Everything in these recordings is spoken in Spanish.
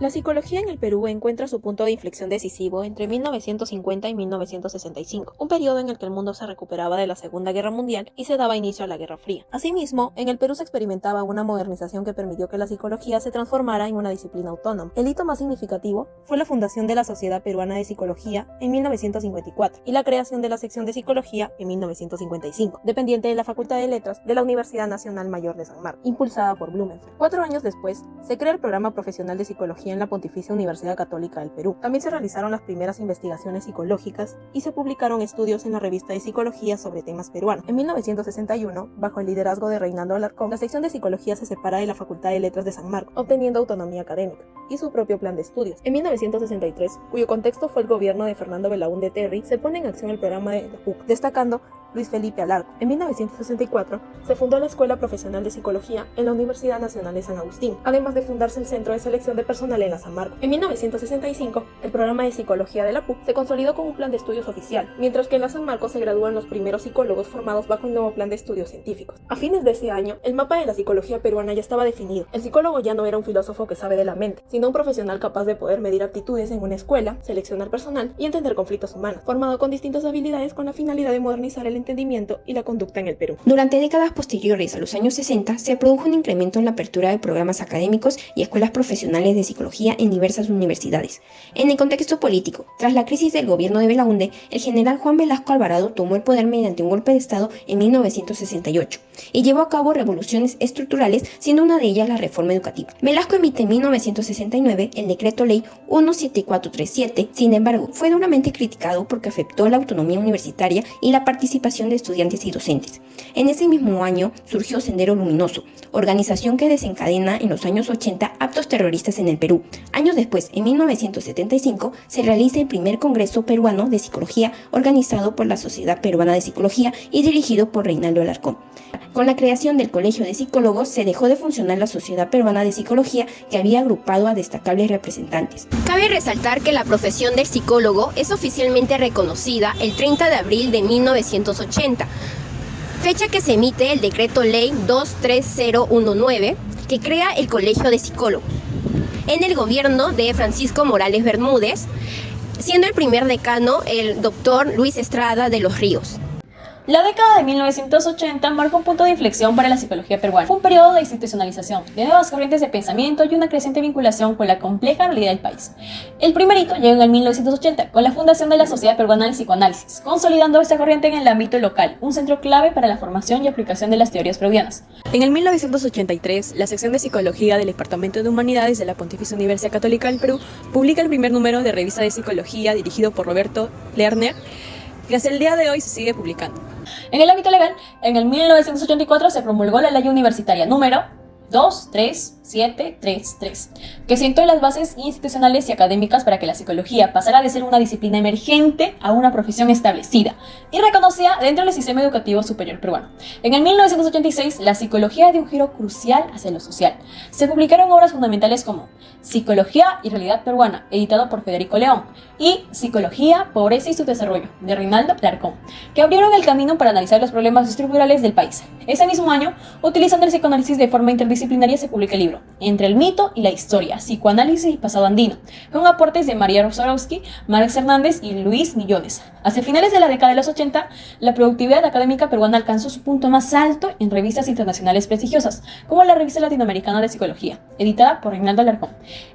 La psicología en el Perú encuentra su punto de inflexión decisivo entre 1950 y 1965, un periodo en el que el mundo se recuperaba de la Segunda Guerra Mundial y se daba inicio a la Guerra Fría. Asimismo, en el Perú se experimentaba una modernización que permitió que la psicología se transformara en una disciplina autónoma. El hito más significativo fue la fundación de la Sociedad Peruana de Psicología en 1954 y la creación de la sección de psicología en 1955, dependiente de la Facultad de Letras de la Universidad Nacional Mayor de San Marcos, impulsada por Blumenfeld. 4 años después, se crea el programa profesional de psicología en la Pontificia Universidad Católica del Perú. También se realizaron las primeras investigaciones psicológicas y se publicaron estudios en la revista de psicología sobre temas peruanos. En 1961, bajo el liderazgo de Reinaldo Alarcón, la sección de psicología se separa de la Facultad de Letras de San Marcos, obteniendo autonomía académica y su propio plan de estudios. En 1963, cuyo contexto fue el gobierno de Fernando Belaúnde Terry, se pone en acción el programa de la PUC, destacando Luis Felipe Alarcón. En 1964 se fundó la Escuela Profesional de Psicología en la Universidad Nacional de San Agustín, además de fundarse el Centro de Selección de Personal en la San Marcos. En 1965, el programa de psicología de la PUC se consolidó con un plan de estudios oficial, mientras que en la San Marcos se gradúan los primeros psicólogos formados bajo el nuevo plan de estudios científicos. A fines de ese año, el mapa de la psicología peruana ya estaba definido. El psicólogo ya no era un filósofo que sabe de la mente, sino un profesional capaz de poder medir aptitudes en una escuela, seleccionar personal y entender conflictos humanos, formado con distintas habilidades con la finalidad de modernizar el entendimiento y la conducta en el Perú. Durante décadas posteriores a los años 60 se produjo un incremento en la apertura de programas académicos y escuelas profesionales de psicología en diversas universidades. En el contexto político, tras la crisis del gobierno de Belaúnde, el general Juan Velasco Alvarado tomó el poder mediante un golpe de Estado en 1968 y llevó a cabo revoluciones estructurales, siendo una de ellas la reforma educativa. Velasco emite en 1969 el decreto ley 17437, sin embargo, fue duramente criticado porque afectó la autonomía universitaria y la participación de estudiantes y docentes. En ese mismo año surgió Sendero Luminoso, organización que desencadena en los años 80 actos terroristas en el Perú. Años después, en 1975, se realiza el primer Congreso Peruano de Psicología organizado por la Sociedad Peruana de Psicología y dirigido por Reinaldo Alarcón. Con la creación del Colegio de Psicólogos se dejó de funcionar la Sociedad Peruana de Psicología, que había agrupado a destacables representantes. Cabe resaltar que la profesión del psicólogo es oficialmente reconocida el 30 de abril de 1980, fecha que se emite el decreto ley 23019, que crea el Colegio de Psicólogos, en el gobierno de Francisco Morales Bermúdez, siendo el primer decano el doctor Luis Estrada de los Ríos. La década de 1980 marcó un punto de inflexión para la psicología peruana. Fue un periodo de institucionalización, de nuevas corrientes de pensamiento y una creciente vinculación con la compleja realidad del país. El primer hito llegó en el 1980, con la fundación de la Sociedad Peruana de Psicoanálisis, consolidando esta corriente en el ámbito local, un centro clave para la formación y aplicación de las teorías freudianas. En el 1983, la sección de Psicología del Departamento de Humanidades de la Pontificia Universidad Católica del Perú publica el primer número de Revista de Psicología dirigido por Roberto Lerner, que hasta el día de hoy se sigue publicando. En el ámbito legal, en el 1984 se promulgó la Ley Universitaria número 23733, que sentó las bases institucionales y académicas para que la psicología pasara de ser una disciplina emergente a una profesión establecida y reconocida dentro del sistema educativo superior peruano. En el 1986, la psicología dio un giro crucial hacia lo social. Se publicaron obras fundamentales como Psicología y Realidad Peruana, editado por Federico León, y Psicología, Pobreza y su Desarrollo, de Reinaldo Alarcón, que abrieron el camino para analizar los problemas estructurales del país. Ese mismo año, utilizando el psicoanálisis de forma interdisciplinaria, se publica el libro Entre el mito y la historia, psicoanálisis y pasado andino, con aportes de María Rosarowski, Marx Hernández y Luis Millones. Hacia finales de la década de los 80, la productividad académica peruana alcanzó su punto más alto en revistas internacionales prestigiosas, como la Revista Latinoamericana de Psicología, editada por Reinaldo Alarcón.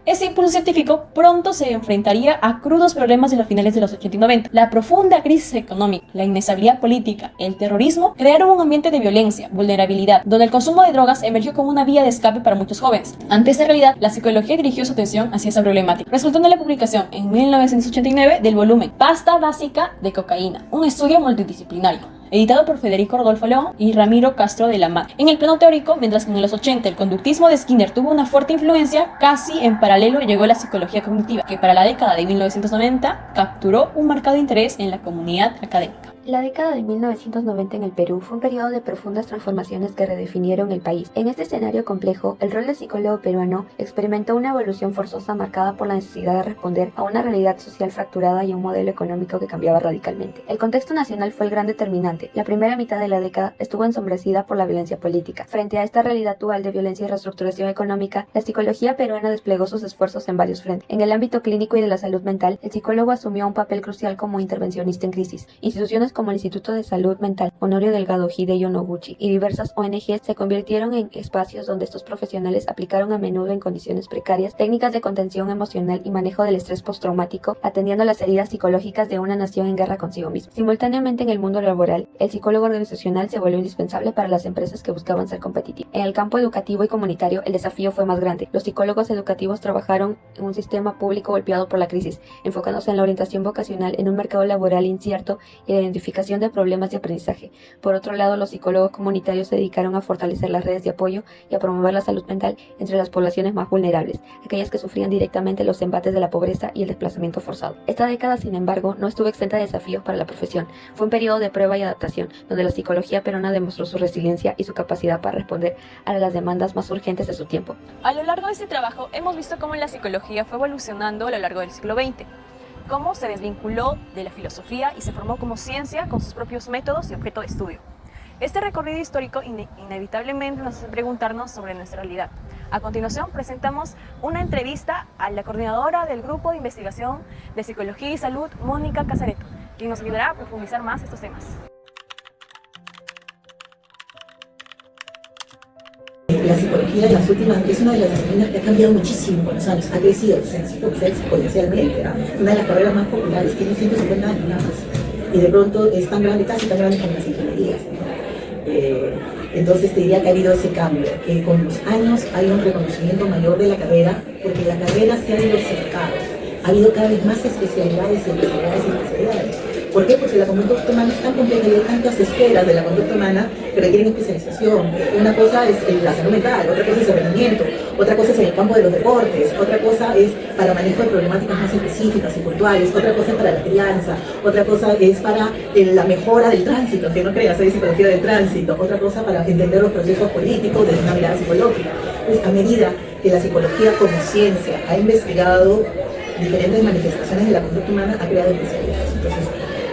Ese impulso científico pronto se enfrentaría a crudos problemas de los finales de los 80 y 90. La profunda crisis económica, la inestabilidad política, el terrorismo crearon un ambiente de violencia, vulnerabilidad, donde el consumo de drogas emergió como una vía de escape para muchos jóvenes. Ante esta realidad, la psicología dirigió su atención hacia esa problemática, resultando en la publicación en 1989 del volumen Pasta Básica de Cocaína, un estudio multidisciplinario, editado por Federico Rodolfo León y Ramiro Castro de la Mata. En el plano teórico, mientras que en los 80 el conductismo de Skinner tuvo una fuerte influencia, casi en paralelo llegó la psicología cognitiva, que para la década de 1990 capturó un marcado interés en la comunidad académica. La década de 1990 en el Perú fue un periodo de profundas transformaciones que redefinieron el país. En este escenario complejo, el rol del psicólogo peruano experimentó una evolución forzosa marcada por la necesidad de responder a una realidad social fracturada y a un modelo económico que cambiaba radicalmente. El contexto nacional fue el gran determinante. La primera mitad de la década estuvo ensombrecida por la violencia política. Frente a esta realidad dual de violencia y reestructuración económica, la psicología peruana desplegó sus esfuerzos en varios frentes. En el ámbito clínico y de la salud mental, el psicólogo asumió un papel crucial como intervencionista en crisis. Instituciones como el Instituto de Salud Mental Honorio Delgado Hideyo Noguchi y diversas ONGs se convirtieron en espacios donde estos profesionales aplicaron a menudo en condiciones precarias técnicas de contención emocional y manejo del estrés postraumático, atendiendo las heridas psicológicas de una nación en guerra consigo misma. Simultáneamente en el mundo laboral, el psicólogo organizacional se volvió indispensable para las empresas que buscaban ser competitivas. En el campo educativo y comunitario, el desafío fue más grande. Los psicólogos educativos trabajaron en un sistema público golpeado por la crisis, enfocándose en la orientación vocacional en un mercado laboral incierto y la identificación de problemas de aprendizaje. Por otro lado, los psicólogos comunitarios se dedicaron a fortalecer las redes de apoyo y a promover la salud mental entre las poblaciones más vulnerables, aquellas que sufrían directamente los embates de la pobreza y el desplazamiento forzado. Esta década, sin embargo, no estuvo exenta de desafíos para la profesión. Fue un periodo de prueba y adaptación, donde la psicología peruana demostró su resiliencia y su capacidad para responder a las demandas más urgentes de su tiempo. A lo largo de este trabajo hemos visto cómo la psicología fue evolucionando a lo largo del siglo XX, cómo se desvinculó de la filosofía y se formó como ciencia con sus propios métodos y objeto de estudio. Este recorrido histórico inevitablemente nos hace preguntarnos sobre nuestra realidad. A continuación presentamos una entrevista a la coordinadora del Grupo de Investigación de Psicología y Salud, Mónica Casareto, quien nos ayudará a profundizar más estos temas. La psicología en las últimas es una de las disciplinas que ha cambiado muchísimo con los años, ha crecido exponencialmente, una de las carreras más populares, tiene 150 años nada más, y de pronto es tan grande, casi tan grande como las ingenierías. Entonces te diría que ha habido ese cambio, que con los años hay un reconocimiento mayor de la carrera, porque la carrera se ha diversificado, ha habido cada vez más especialidades y especialidades y especialidades. ¿Por qué? Porque la conducta humana es tan compleja y hay tantas esferas de la conducta humana que requieren especialización. Una cosa es la salud mental, otra cosa es el rendimiento, otra cosa es en el campo de los deportes, otra cosa es para manejo de problemáticas más específicas y puntuales, otra cosa es para la crianza, otra cosa es para la mejora del tránsito, que no creas, hay psicología del tránsito, otra cosa para entender los procesos políticos desde una mirada psicológica. Pues a medida que la psicología como ciencia ha investigado diferentes manifestaciones de la conducta humana, ha creado especialidades. Entonces,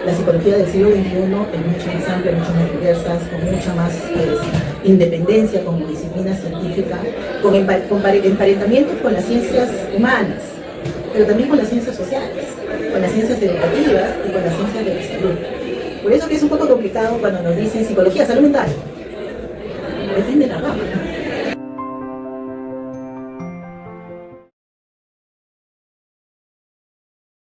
la psicología del siglo XXI es mucho más amplia, mucho más diversa, con mucha más independencia como disciplina científica, con emparentamientos con las ciencias humanas, pero también con las ciencias sociales, con las ciencias educativas y con las ciencias de la salud. Por eso que es un poco complicado cuando nos dicen psicología, salud mental. Depende de la rama, ¿no?